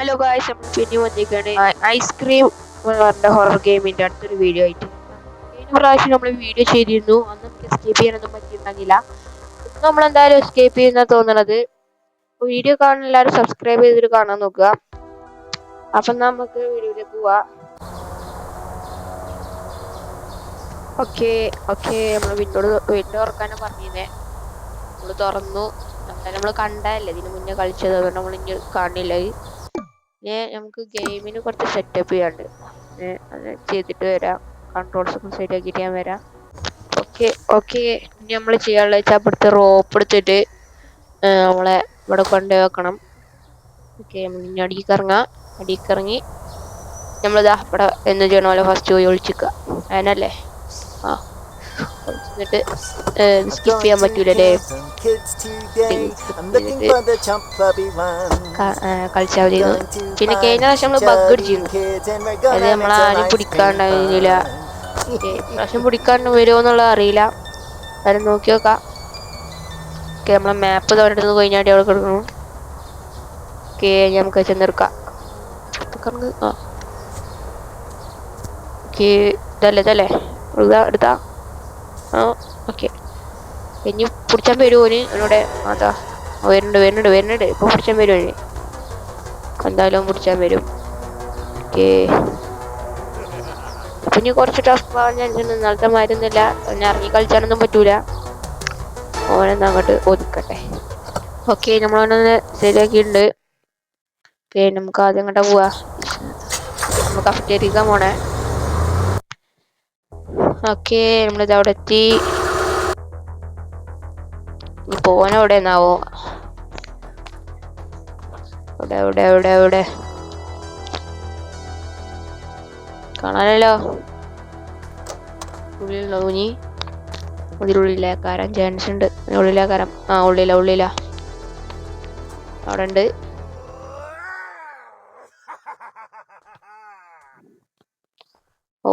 Hello guys, നമ്മൾ പിന്നെ വന്നിരിക്കുകയാണ് ഐസ്ക്രീം പറഞ്ഞ ഹൊറർ ഗെയിമിന്റെ അടുത്തൊരു വീഡിയോ ആയിട്ട്. കഴിഞ്ഞ പ്രാവശ്യം നമ്മൾ വീഡിയോ ചെയ്തിരുന്നു, അന്ന് നമുക്ക് എസ്കേപ്പ് ചെയ്യാനൊന്നും പറ്റിയിട്ടുണ്ടെങ്കില്ല. ഇന്ന് നമ്മളെന്തായാലും എസ്കേപ്പ് ചെയ്യുന്ന തോന്നണത്. വീഡിയോ കാണാൻ എല്ലാവരും സബ്സ്ക്രൈബ് ചെയ്തിട്ട് കാണാൻ നോക്കുക. അപ്പം നമുക്ക് വീഡിയോയിലേക്ക് പോവാം. ഓക്കെ നമ്മൾ വിൻഡോ തുറക്കാനാണ് പറഞ്ഞിരുന്നേ. നമ്മൾ തുറന്നു. എന്തായാലും നമ്മൾ കണ്ടതല്ലേ, ഇതിന് മുന്നേ കളിച്ചത്, അതുകൊണ്ട് നമ്മൾ ഇനി കാണില്ല. നമുക്ക് ഗെയിമിന് കുറച്ച് സെറ്റപ്പ് ചെയ്യാണ്ട് അത് ചെയ്തിട്ട് വരാം. കൺട്രോൾസ് ഒക്കെ സെറ്റ് ആക്കിയിട്ട് ഞാൻ വരാം. ഓക്കെ ഇനി നമ്മൾ ചെയ്യാനുള്ള വെച്ചാൽ ഇവിടുത്തെ റോപ്പ് എടുത്തിട്ട് നമ്മളെ ഇവിടെ കൊണ്ടുപോയി വെക്കണം. ഓക്കെ, നമ്മൾ ഇനി അടിയിലേക്ക് ഇറങ്ങി നമ്മളിതാ ഇവിടെ എന്ന് ചെയ്യണ പോലെ ഫസ്റ്റ് പോയി ഒളിച്ചിക്കുക. അതിനല്ലേ എന്നിട്ട് സ്കിപ്പ് ചെയ്യാൻ പറ്റൂലേ, കളിച്ചാൽ മതി. പിന്നെ കഴിഞ്ഞ പ്രാവശ്യം നമ്മൾ ബഗ് അടിച്ചിരുന്നു, അത് നമ്മളാരും പിടിക്കാണ്ടായിരുന്നില്ല. പ്രാവശ്യം പിടിക്കാണ്ട് വരുമോ എന്നുള്ളത് അറിയില്ല, ആരും നോക്കി നോക്കാം. ഓക്കെ, നമ്മളെ മാപ്പ് തോന്നിട്ട് കഴിഞ്ഞാൽ അവിടെ കിടക്കണം. ഓക്കെ, നമുക്ക് ചെന്നെടുക്കാം. ഓക്കെ, ഇതല്ലേ എടുത്താ. ഓക്കെ, ഇനി പിടിച്ചാൻ വരുമോന് എന്നോട്? അതാ വരുന്നുണ്ട്. ഇപ്പൊ പിടിച്ചാൻ വരുമോ? എന്തായാലും പിടിച്ചാൻ വരും. ഓക്കെ, അപ്പൊ ഇനി കുറച്ച് ടഫ് ഞാൻ ഇന്നലത്തെ മരുന്നില്ല, പിന്നെ ഇറങ്ങി കളിച്ചാനൊന്നും പറ്റൂല. ഓനെന്താ അങ്ങോട്ട് ഒതുക്കട്ടെ. ഓക്കെ, നമ്മളവനൊന്ന് ശരിയാക്കിയിട്ടുണ്ട്. ഓക്കെ, നമുക്ക് ആദ്യം അങ്ങോട്ടാ പോവാ. നമുക്ക് കഫറ്റേരിയ പോണേ. ഓക്കെ, നമ്മളിത് അവിടെ എത്തി. പോവാൻ എവിടെ നിന്നാവോ? എവിടെ കാണാനല്ലോ. ഉള്ളിലുണ്ടോ കുഞ്ഞി? അതിലുള്ളിലേക്കാരം ചാൻസ് ഉണ്ട്. ഉള്ളിലേക്കാരം. ഉള്ളില അവിടെ ഉണ്ട്.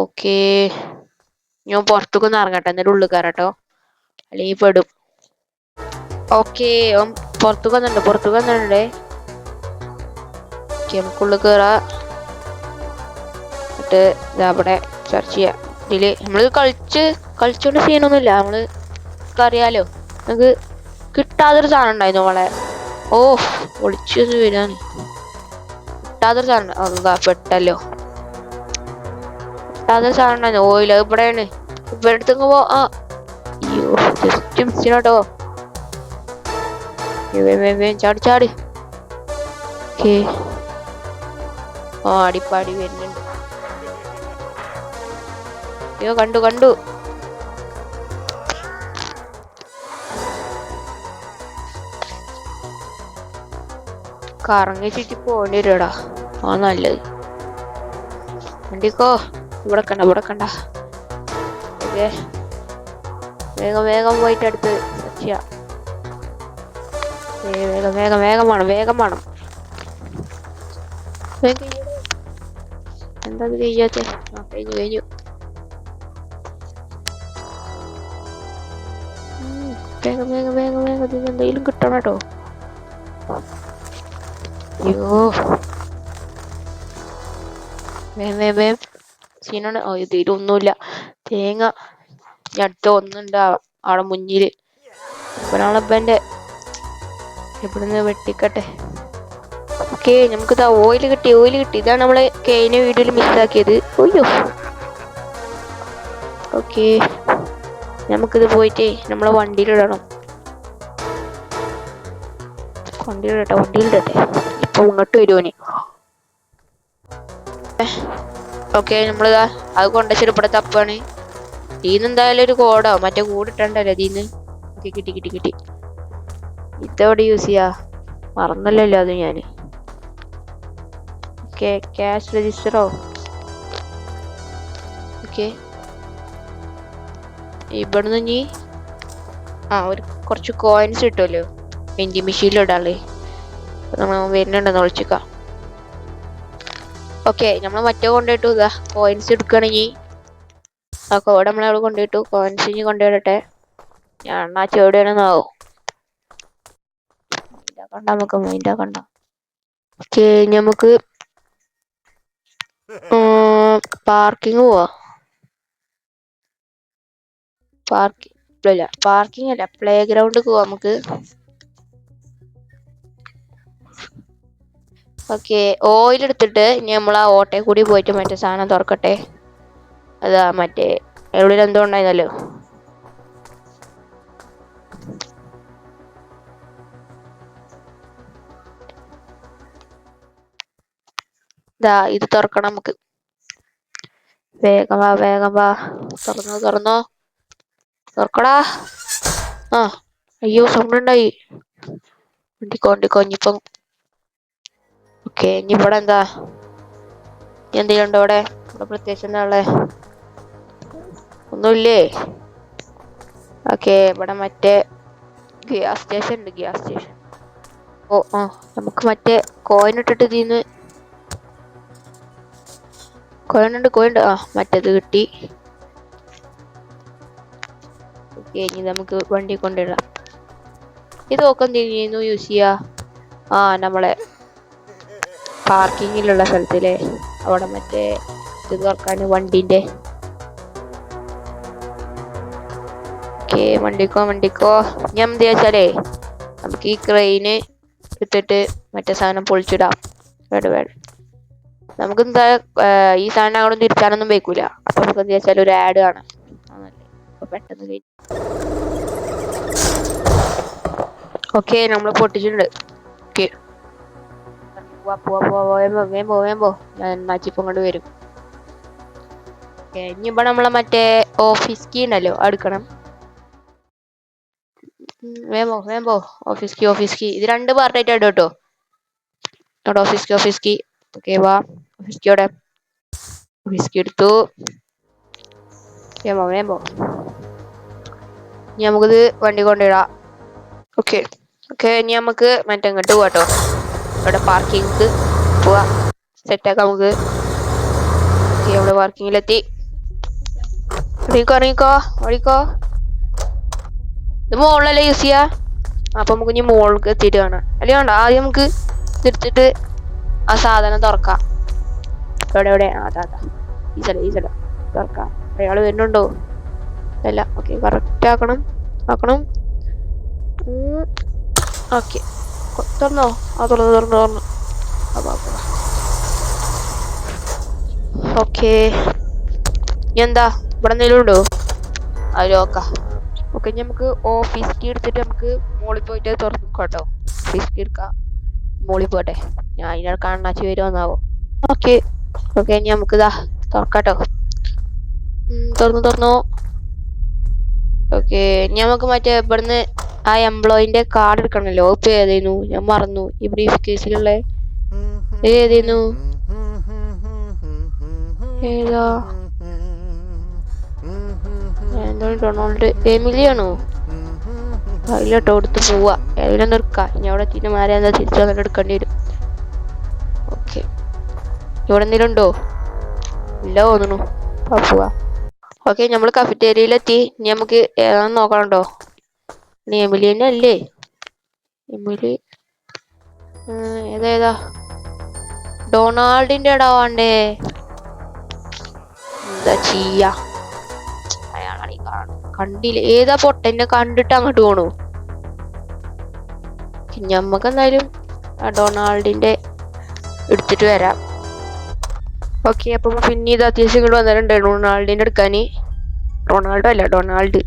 ഓക്കെ, ഞാൻ പുറത്തേക്കൊന്ന് ഇറങ്ങട്ടെ, എന്നിട്ട് ഉള്ളിൽ കയറട്ടോ, അല്ലെങ്കിൽ പെടും. ഓക്കെ, പുറത്തേക്ക് വന്നിട്ടുണ്ട്. നമുക്കുള്ളിൽ കയറാ. എന്നിട്ട് ഇതവിടെ സെർച്ച് ചെയ്യാം. ഇതില് നമ്മള് കളിച്ചോണ്ട് സീനൊന്നുമില്ല, നമ്മള് അറിയാലോ. നമുക്ക് കിട്ടാതൊരു സാധനം ഉണ്ടായിരുന്നു നമ്മളെ. ഒളിച്ചു വരാൻ കിട്ടാതൊരു സാധനം. അതാ പെട്ടല്ലോ. കിട്ടാതൊരു സാധനം ഉണ്ടായിരുന്നു. ഓയില് ഇവിടെയാണ്. ഇവിടെ അടുത്തേക്ക് പോ. അയ്യോ, ജസ്റ്റ് മിസ്സിനോട്ടോ. ചാടി. ഓക്കെ, അടിപ്പാടി വരുന്നുണ്ട്. അയ്യോ, കണ്ടു. കറങ്ങി ചുറ്റി പോകേണ്ടി വരുടാ, നല്ലത്. വണ്ടിക്കോ, ഇവിടെ കണ്ട. ഓക്കെ, വേഗം പോയിട്ട് അടുത്ത് സെർച്ച് ചെയ്യാം. വേഗം വേണം. എന്താ കഴിയാത്തെ? കഴിഞ്ഞു. വേഗം എന്തെങ്കിലും കിട്ടണം കേട്ടോ. അയ്യോ, വേം സീനാണ്. ഇതിലൊന്നുമില്ല. തേങ്ങ അടുത്ത ഒന്നുണ്ട് അവിടെ മുന്നില്. ഇവനാളെന്റെ എവിടുന്ന് വെട്ടിക്കട്ടെ. ഓക്കെ, നമുക്കിതാ ഓയിൽ കിട്ടി. ഇതാണ് നമ്മള് കഴിഞ്ഞ വീഡിയോയിൽ മിസ്സാക്കിയത്. അയ്യോ, ഓക്കെ, നമുക്കിത് പോയിട്ട് നമ്മളെ വണ്ടിയിലിടണം. വണ്ടിയിലിടട്ടെ. ഇപ്പൊ ഇങ്ങോട്ട് വരുവോന്. ഓക്കെ, നമ്മളിതാ അത് കൊണ്ടുവച്ചിട്ട് ഇവിടെ തപ്പാണ്. ഇതിന്ന് എന്തായാലും ഒരു കോഡോ മറ്റേ കൂടിട്ടുണ്ടല്ലോ ഇതിന്ന്. കിട്ടി. ഇതെവിടെ യൂസ് ചെയ്യാ? മറന്നല്ലോ അത് ഞാന്. Okay, cash രജിസ്റ്ററോ? ഓക്കെ, ഇവിടുന്ന് ഇനി കുറച്ച് കോയിൻസ് കിട്ടുമല്ലോ വെൻഡിങ് മെഷീനിൽ ഇടാളേ. നമ്മൾ വരുന്നുണ്ടെന്ന് വിളിച്ചേക്കാം. ഓക്കെ, നമ്മൾ മറ്റേ കൊണ്ടുപോയിട്ടു ഇതാ കോയിൻസ് എടുക്കുകയാണെങ്കിൽ ആ കോഡ് നമ്മളവിടെ കൊണ്ടുപോയിട്ടു. കോയിൻസ് ഇനി കൊണ്ടുപോയിട്ടെ. ഞാൻ ചെവിടെയാണെന്നാവും. മൈൻഡാക്കണ്ട. ഓക്കെ നമുക്ക് പാർക്കിങ് പോവാ. പാർക്കിംഗ് അല്ല, പ്ലേ ഗ്രൗണ്ട് പോവാ നമുക്ക്. ഓക്കെ, ഓയിൽ എടുത്തിട്ട് ഇനി നമ്മൾ ആ ഓട്ടയിൽ കൂടി പോയിട്ട് മറ്റേ സാധനം തുറക്കട്ടെ. അതാ മറ്റേ എവിടെ എന്തോ ഉണ്ടായിരുന്നല്ലോ. ഇതാ ഇത് തുറക്കണം നമുക്ക്. വേഗം വാ, വേഗം വാ. തുറന്നോ. തുറക്കടാ. ആ അയ്യോ, സൗണ്ട് ഉണ്ടായി. വണ്ടിക്കോ ഇനിയിപ്പം. ഓക്കെ, ഇനി ഇവിടെ എന്താ എന്തെങ്കിലും ഉണ്ടോ? ഇവിടെ പ്രത്യേകിച്ച് എന്താ ഉള്ളേ? ഒന്നുമില്ലേ? ഓക്കെ, ഇവിടെ മറ്റേ ഗ്യാസ് സ്റ്റേഷൻ ഉണ്ട്. ആ നമുക്ക് മറ്റേ കോയിൻ ഇട്ടിട്ട് ഇതിന്ന് കോയിനുണ്ട്. ആ മറ്റേത് കിട്ടി. ഓക്കെ, ഇനി നമുക്ക് വണ്ടി കൊണ്ടിടാം. ഇത് ഒക്കെ എന്തിനു യൂസ് ചെയ്യാ? നമ്മളെ പാർക്കിങ്ങിലുള്ള സ്ഥലത്തിലെ അവിടെ മറ്റേ ഇത് തുറക്കാൻ വണ്ടിന്റെ. ഓക്കെ, വണ്ടിക്കോ. ഞാൻ എന്താ വെച്ചാലേ നമുക്ക് ഈ ക്രെയിന് എടുത്തിട്ട് മറ്റേ സാധനം പൊളിച്ചിടാം. വേണ്ട നമുക്ക് എന്താ ഈ സാധനം അങ്ങോട്ടും തിരിച്ചാനൊന്നും വെക്കൂല. അപ്പൊ നമുക്ക് എന്താ വെച്ചാൽ ഒരു ആഡ് കാണാം. അപ്പൊ പെട്ടെന്ന് ഓക്കെ, നമ്മൾ പൊട്ടിച്ചിട്ടുണ്ട്. ഓക്കെ, പോവാ. ഞാൻ മാച്ചിപ്പം കൊണ്ട് വരും. ഇനി ഇവിടെ നമ്മളെ മറ്റേ ഓഫീസ് കീ ഉണ്ടല്ലോ, എടുക്കണം. വേമ്പോ ഓഫീസ് കീ ഇത് 2 പാർട്ടായിട്ട് ഇടും കേട്ടോ. Office key. ഓക്കെ, വാ. ഓഫീസ് കീ എടുത്തു. വേമ്പോ ഇനി നമുക്കിത് വണ്ടി കൊണ്ടിടാം. ഓക്കെ, ഇനി നമുക്ക് മറ്റേ ഇങ്ങോട്ട് പോവാട്ടോ. ഇവിടെ പാർക്കിംഗ് പോവാ. സെറ്റാക്കാം നമുക്ക്. ഇവിടെ പാർക്കിങ്ങിലെത്തി. ഇറങ്ങിക്കോ. ഇത് മുകളിലല്ലേ യൂസ് ചെയ്യാ? അപ്പൊ നമുക്ക് ഇനി മുകളിലേക്ക് എത്തിയിട്ട് കാണാം. അല്ലേ വേണ്ട, ആദ്യം നമുക്ക് തിരിച്ചിട്ട് ആ സാധനം തുറക്കാം. എവിടെ അതാ ഈ സ്ഥലം തുറക്കാം. അയാള് വരുന്നുണ്ടോ? അല്ല. ഓക്കെ, കറക്റ്റ് ആക്കണം. ഓക്കെ, തുറന്നോ? തുറന്നു. ഓക്കെ, എന്താ ഇവിടെ എന്തെങ്കിലും ഉണ്ടോ? അത് നോക്കാം. ഓക്കെ, നമുക്ക് ഓഫീസ് കീ എടുത്തിട്ട് നമുക്ക് മോളിൽ പോയിട്ട് തുറന്നു കേട്ടോ. ഓഫീസ് കീ എടുക്കാം. മോളിൽ പോട്ടെ. ഞാൻ അതിനെ കാണാച്ചു വരുമെന്നാവോ. ഓക്കെ, ഇനി നമുക്ക് ഇതാ തുറക്കാട്ടോ. തുറന്നു. ഓക്കെ, ഇനി നമുക്ക് മറ്റേ ഇവിടുന്ന് ആ എംപ്ലോയിന്റെ കാർഡ് എടുക്കണല്ലോ. ഇപ്പൊ ഏതായിരുന്നു? ഞാൻ മറന്നു. ഈ ബ്രീഫ് കേസിലുള്ള ഏതായിരുന്നു? ഏതാ? ഡൊണാൾഡ് എമിലിയാണോ? അതിലോട്ടോ എടുത്ത് പോവാ. ഏതെങ്കിലും നിർക്കാം. ഇനി അവിടെ തീരുമാനം എന്താ തിരിച്ചു വന്നിട്ട് എടുക്കേണ്ടി വരും. ഓക്കെ, ഇവിടെ എന്തെങ്കിലും ഉണ്ടോ? ഇല്ല തോന്നുന്നു. പോവാ. ഓക്കെ, നമ്മൾ കഫറ്റേരിയയിലെത്തി. ഇനി നമുക്ക് ഏതാണെന്ന് നോക്കണുണ്ടോ? എമിലി തന്നെ അല്ലേ? എമിലി ഏതാ? ഡൊണാൾഡിന്റെ ഇടാ വേണ്ടേ? എന്താ ചെയ്യാ? അയാളാണ് ഈ കണ്ടില്ല. ഏതാ പൊട്ടന്നെ കണ്ടിട്ട് അങ്ങോട്ട് പോണു. ഞമ്മക്ക് എന്തായാലും ഡൊണാൾഡിന്റെ എടുത്തിട്ട് വരാം. ഓക്കെ, അപ്പൊ പിന്നെ ഇത് അത്യാവശ്യം ഇങ്ങോട്ട് വന്നിട്ടുണ്ട് ഡൊണാൾഡിന്റെ എടുക്കാന്. റൊണാൾഡോ അല്ല, ഡൊണാൾഡ്.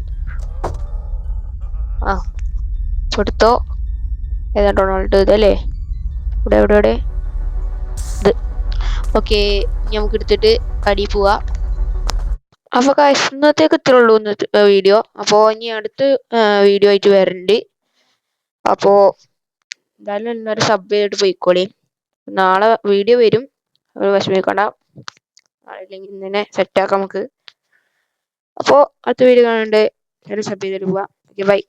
എടുത്തോ. ഏതാ ഡൊണാൾഡ്? ഇതല്ലേ? ഇവിടെ ഇത്. ഓക്കെ, നമുക്ക് എടുത്തിട്ട് അടി പോവാ. അപ്പൊ ഇന്നത്തേക്ക് ഇത്രേ ഉള്ളൂ ഇന്നത്തെ വീഡിയോ. അപ്പൊ ഇനി അടുത്ത വീഡിയോ ആയിട്ട് വരണ്ട്. അപ്പോ എന്തായാലും എല്ലാവരും സബ് ചെയ്തിട്ട് പോയിക്കോളി. നാളെ വീഡിയോ വരും. വിഷമിക്കണ്ട. നാളെ ഇങ്ങനെ സെറ്റാക്കാം നമുക്ക്. അപ്പോ അടുത്ത വീഡിയോ കാണണ്ടേ. എല്ലാവരും സബ് ചെയ്തിട്ട് പോവാ. ബൈ.